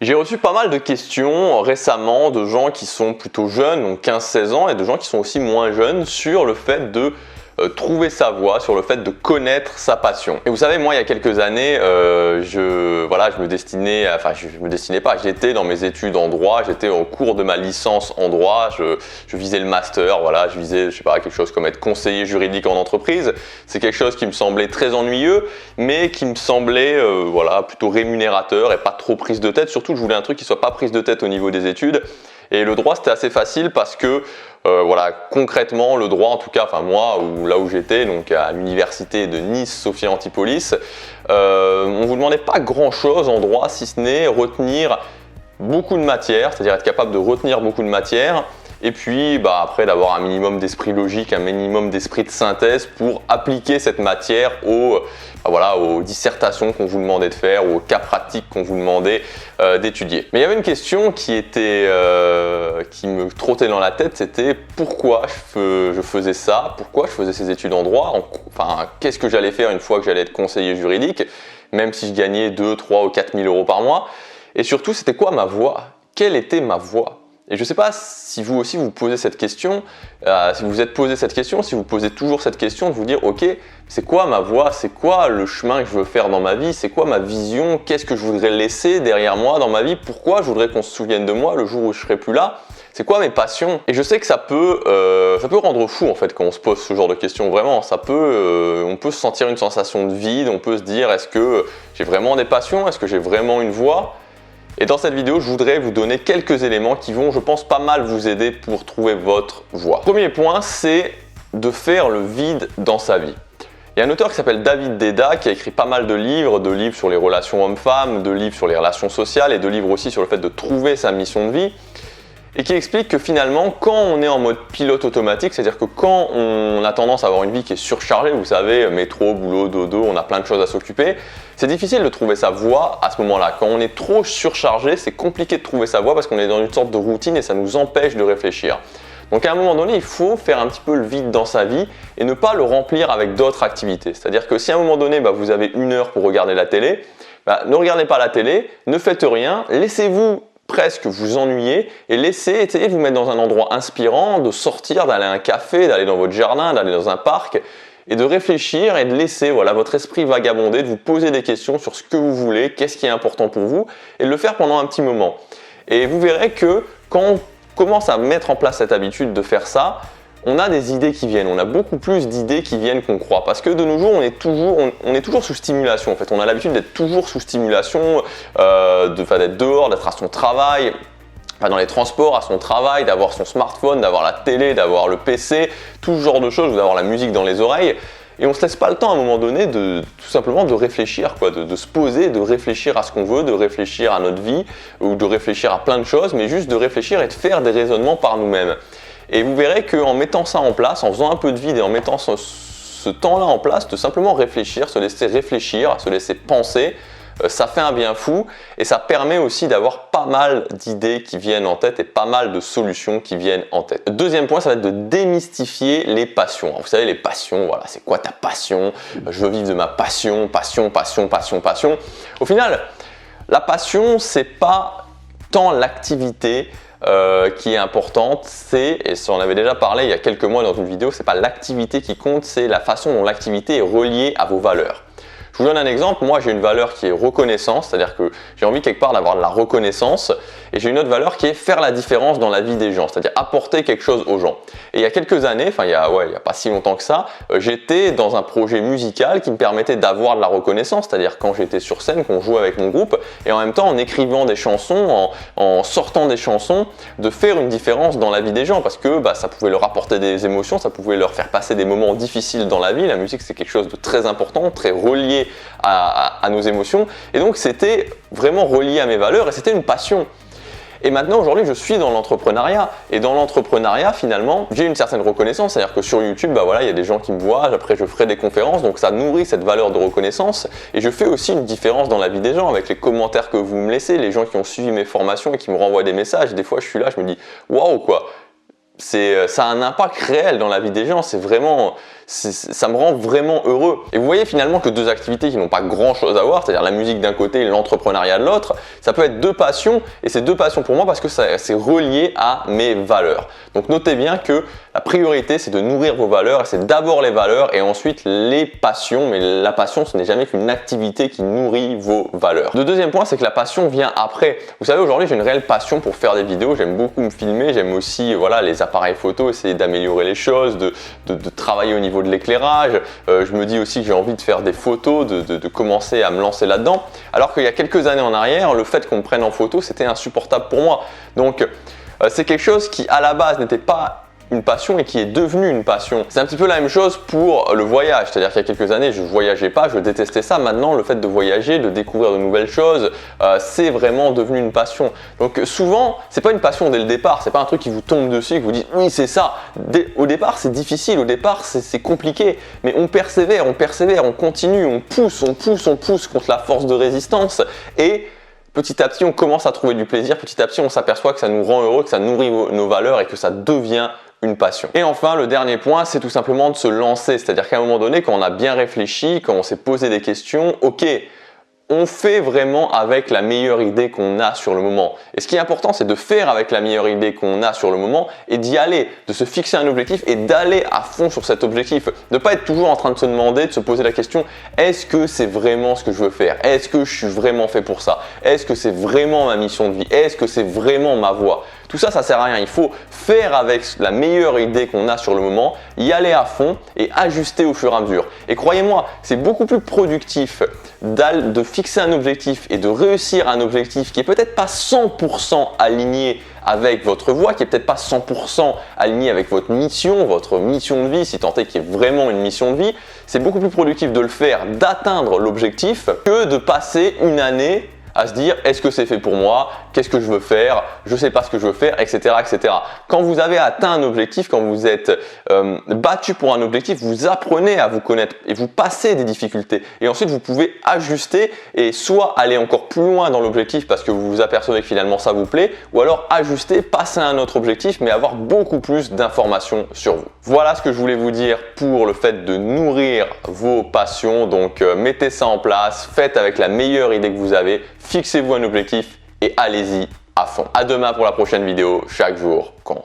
J'ai reçu pas mal de questions récemment de gens qui sont plutôt jeunes, donc 15-16 ans, et de gens qui sont aussi moins jeunes sur le fait de trouver sa voie, sur le fait de connaître sa passion. Et vous savez, moi il y a quelques années, je me destinais, enfin je me destinais pas, j'étais dans mes études en droit, j'étais au cours de ma licence en droit, je visais le master, voilà, je visais, je sais pas, quelque chose comme être conseiller juridique en entreprise. C'est quelque chose qui me semblait très ennuyeux, mais qui me semblait plutôt rémunérateur et pas trop prise de tête. Surtout, je voulais un truc qui soit pas prise de tête au niveau des études. Et le droit, c'était assez facile parce que concrètement, le droit, en tout cas, enfin moi, là où j'étais, donc à l'université de Nice, Sophia Antipolis, on vous demandait pas grand-chose en droit, si ce n'est retenir beaucoup de matière, c'est-à-dire être capable de retenir beaucoup de matière, et puis après d'avoir un minimum d'esprit logique, un minimum d'esprit de synthèse pour appliquer cette matière aux dissertations qu'on vous demandait de faire ou aux cas pratiques qu'on vous demandait d'étudier. Mais il y avait une question qui me trottait dans la tête, c'était pourquoi je faisais ça, pourquoi je faisais ces études en droit, enfin qu'est-ce que j'allais faire une fois que j'allais être conseiller juridique, même si je gagnais 2, 3 ou 4 000 euros par mois, et surtout c'était quoi ma voie, quelle était ma voie. Et je ne sais pas si vous aussi vous posez cette question, si vous vous êtes posé cette question, si vous posez toujours cette question de vous dire ok, c'est quoi ma voie, c'est quoi le chemin que je veux faire dans ma vie, c'est quoi ma vision, qu'est-ce que je voudrais laisser derrière moi dans ma vie, pourquoi je voudrais qu'on se souvienne de moi le jour où je serai plus là, c'est quoi mes passions. Et je sais que ça peut rendre fou en fait quand on se pose ce genre de questions, vraiment, on peut se sentir une sensation de vide, on peut se dire est-ce que j'ai vraiment des passions, est-ce que j'ai vraiment une voie. Et dans cette vidéo, je voudrais vous donner quelques éléments qui vont, je pense, pas mal vous aider pour trouver votre voie. Premier point, c'est de faire le vide dans sa vie. Il y a un auteur qui s'appelle David Deida qui a écrit pas mal de livres sur les relations hommes-femmes, de livres sur les relations sociales et de livres aussi sur le fait de trouver sa mission de vie. Et qui explique que finalement, quand on est en mode pilote automatique, c'est-à-dire que quand on a tendance à avoir une vie qui est surchargée, vous savez, métro, boulot, dodo, on a plein de choses à s'occuper, c'est difficile de trouver sa voie à ce moment-là. Quand on est trop surchargé, c'est compliqué de trouver sa voie parce qu'on est dans une sorte de routine et ça nous empêche de réfléchir. Donc à un moment donné, il faut faire un petit peu le vide dans sa vie et ne pas le remplir avec d'autres activités. C'est-à-dire que si à un moment donné, vous avez 1 heure pour regarder la télé, ne regardez pas la télé, ne faites rien, laissez-vous presque vous ennuyer et essayez de vous mettre dans un endroit inspirant, de sortir, d'aller à un café, d'aller dans votre jardin, d'aller dans un parc et de réfléchir et de laisser votre esprit vagabonder, de vous poser des questions sur ce que vous voulez, qu'est-ce qui est important pour vous et de le faire pendant un petit moment. Et vous verrez que quand on commence à mettre en place cette habitude de faire ça, on a des idées qui viennent, on a beaucoup plus d'idées qui viennent qu'on croit. Parce que de nos jours, on est toujours sous stimulation. En fait, on a l'habitude d'être toujours sous stimulation, d'être dehors, d'être à son travail, dans les transports, à son travail, d'avoir son smartphone, d'avoir la télé, d'avoir le PC, tout ce genre de choses, d'avoir la musique dans les oreilles. Et on ne se laisse pas le temps à un moment donné tout simplement de réfléchir, de se poser, de réfléchir à ce qu'on veut, de réfléchir à notre vie ou de réfléchir à plein de choses, mais juste de réfléchir et de faire des raisonnements par nous-mêmes. Et vous verrez qu'en mettant ça en place, en faisant un peu de vide et en mettant ce temps-là en place, de simplement réfléchir, se laisser penser, ça fait un bien fou et ça permet aussi d'avoir pas mal d'idées qui viennent en tête et pas mal de solutions qui viennent en tête. Le deuxième point, ça va être de démystifier les passions. Alors, vous savez, les passions, voilà, c'est quoi ta passion? Je veux vivre de ma passion, passion, passion, passion, passion. Au final, la passion, c'est pas tant l'activité qui est importante, et ça on avait déjà parlé il y a quelques mois dans une vidéo, c'est pas l'activité qui compte, c'est la façon dont l'activité est reliée à vos valeurs. Je vous donne un exemple, moi j'ai une valeur qui est reconnaissance, c'est-à-dire que j'ai envie quelque part d'avoir de la reconnaissance, et j'ai une autre valeur qui est faire la différence dans la vie des gens, c'est-à-dire apporter quelque chose aux gens. Et il y a quelques années, il y a pas si longtemps que ça, j'étais dans un projet musical qui me permettait d'avoir de la reconnaissance, c'est-à-dire quand j'étais sur scène, qu'on jouait avec mon groupe, et en même temps en écrivant des chansons, en sortant des chansons, de faire une différence dans la vie des gens, parce que ça pouvait leur apporter des émotions, ça pouvait leur faire passer des moments difficiles dans la vie. La musique c'est quelque chose de très important, très relié à nos émotions, et donc c'était vraiment relié à mes valeurs et c'était une passion. Et maintenant aujourd'hui je suis dans l'entrepreneuriat, et dans l'entrepreneuriat finalement j'ai une certaine reconnaissance, c'est à dire que sur YouTube il y a des gens qui me voient, après je ferai des conférences, donc ça nourrit cette valeur de reconnaissance, et je fais aussi une différence dans la vie des gens avec les commentaires que vous me laissez, les gens qui ont suivi mes formations et qui me renvoient des messages. Des fois je suis là, je me dis waouh quoi, ça a un impact réel dans la vie des gens, c'est vraiment ça me rend vraiment heureux. Et vous voyez finalement que deux activités qui n'ont pas grand chose à voir, c'est-à-dire la musique d'un côté et l'entrepreneuriat de l'autre, ça peut être deux passions, et c'est deux passions pour moi parce que c'est relié à mes valeurs. Donc notez bien que la priorité, c'est de nourrir vos valeurs, et c'est d'abord les valeurs et ensuite les passions, mais la passion, ce n'est jamais qu'une activité qui nourrit vos valeurs. Le deuxième point, c'est que la passion vient après. Vous savez, aujourd'hui, j'ai une réelle passion pour faire des vidéos, j'aime beaucoup me filmer, j'aime aussi voilà, les appareils photo, essayer d'améliorer les choses, de travailler au niveau de l'éclairage. Je me dis aussi que j'ai envie de faire des photos, de commencer à me lancer là-dedans. Alors qu'il y a quelques années en arrière, le fait qu'on me prenne en photo, c'était insupportable pour moi. Donc, c'est quelque chose qui, à la base, n'était pas une passion et qui est devenue une passion. C'est un petit peu la même chose pour le voyage, c'est-à-dire qu'il y a quelques années je voyageais pas, je détestais ça. Maintenant le fait de voyager, de découvrir de nouvelles choses, c'est vraiment devenu une passion. Donc souvent c'est pas une passion dès le départ, c'est pas un truc qui vous tombe dessus et que vous dites oui c'est ça. Au départ c'est difficile, au départ c'est compliqué, mais on persévère, on continue, on pousse contre la force de résistance et petit à petit on commence à trouver du plaisir, petit à petit on s'aperçoit que ça nous rend heureux, que ça nourrit nos valeurs et que ça devient une passion. Et enfin, le dernier point, c'est tout simplement de se lancer. C'est-à-dire qu'à un moment donné, quand on a bien réfléchi, quand on s'est posé des questions, ok, on fait vraiment avec la meilleure idée qu'on a sur le moment. Et ce qui est important, c'est de faire avec la meilleure idée qu'on a sur le moment et d'y aller, de se fixer un objectif et d'aller à fond sur cet objectif. De ne pas être toujours en train de se demander, de se poser la question, est-ce que c'est vraiment ce que je veux faire? Est-ce que je suis vraiment fait pour ça? Est-ce que c'est vraiment ma mission de vie? Est-ce que c'est vraiment ma voie? Tout ça, ça sert à rien. Il faut faire avec la meilleure idée qu'on a sur le moment, y aller à fond et ajuster au fur et à mesure. Et croyez-moi, c'est beaucoup plus productif de fixer un objectif et de réussir un objectif qui est peut-être pas 100% aligné avec votre voie, qui est peut-être pas 100% aligné avec votre mission de vie, si tant est qu'il y ait vraiment une mission de vie. C'est beaucoup plus productif de le faire, d'atteindre l'objectif, que de passer une année à se dire est-ce que c'est fait pour moi, qu'est-ce que je veux faire, je ne sais pas ce que je veux faire, etc., etc. Quand vous avez atteint un objectif, quand vous êtes battu pour un objectif, vous apprenez à vous connaître et vous passez des difficultés. Et ensuite, vous pouvez ajuster et soit aller encore plus loin dans l'objectif parce que vous vous apercevez que finalement ça vous plaît, ou alors ajuster, passer à un autre objectif, mais avoir beaucoup plus d'informations sur vous. Voilà ce que je voulais vous dire pour le fait de nourrir vos passions. Donc mettez ça en place, faites avec la meilleure idée que vous avez, fixez-vous un objectif et allez-y à fond. À demain pour la prochaine vidéo, chaque jour compte.